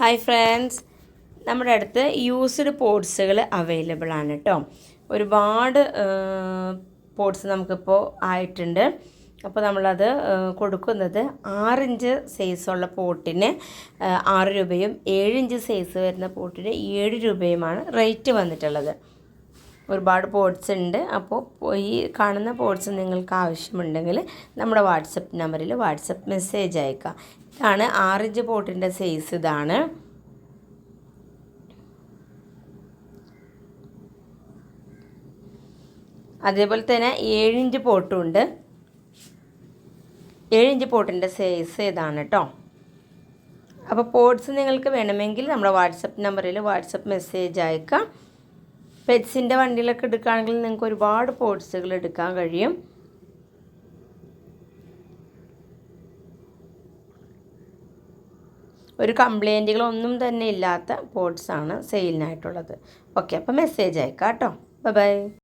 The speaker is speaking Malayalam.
ഹായ് ഫ്രണ്ട്സ്, നമ്മുടെ അടുത്ത് യൂസ്ഡ് പോട്ട്സുകൾ അവൈലബിൾ ആണ് കേട്ടോ. ഒരുപാട് പോട്ട്സ് നമുക്കിപ്പോൾ ആയിട്ടുണ്ട്. അപ്പോൾ നമ്മളത് കൊടുക്കുന്നത് 6 ഇഞ്ച് സൈസുള്ള പോട്ടിന് 6 രൂപയും 7 ഇഞ്ച് സൈസ് വരുന്ന പോട്ടിന് 7 രൂപയുമാണ് റേറ്റ് വന്നിട്ടുള്ളത്. ഒരുപാട് പോട്ട്സ് ഉണ്ട്. അപ്പോൾ ഈ കാണുന്ന പോട്ട്സ് നിങ്ങൾക്ക് ആവശ്യമുണ്ടെങ്കിൽ നമ്മുടെ വാട്സപ്പ് നമ്പറിൽ വാട്സപ്പ് മെസ്സേജ് അയക്കുക. ഇതാണ് 6 ഇഞ്ച് പോട്ടിൻ്റെ സൈസ്. ഇതാണ് അതേപോലെ തന്നെ 7 ഇഞ്ച് പോട്ടും ഉണ്ട്. 7 ഇഞ്ച് പോട്ടിൻ്റെ സൈസ് ഇതാണ് കേട്ടോ. അപ്പോൾ പോട്ട്സ് നിങ്ങൾക്ക് വേണമെങ്കിൽ നമ്മുടെ വാട്സപ്പ് നമ്പറിൽ വാട്സപ്പ് മെസ്സേജ് അയക്കാം. പെറ്റ്സിൻ്റെ വണ്ടിയിലൊക്കെ എടുക്കുകയാണെങ്കിൽ നിങ്ങൾക്ക് ഒരുപാട് പോട്ട്സുകൾ എടുക്കാൻ കഴിയും. ഒരു കംപ്ലൈൻറ്റുകളൊന്നും തന്നെ ഇല്ലാത്ത പോട്ട്സാണ് സെയിലിനായിട്ടുള്ളത്. ഓക്കെ, അപ്പോൾ മെസ്സേജ് അയക്കാം കേട്ടോ. ബൈ.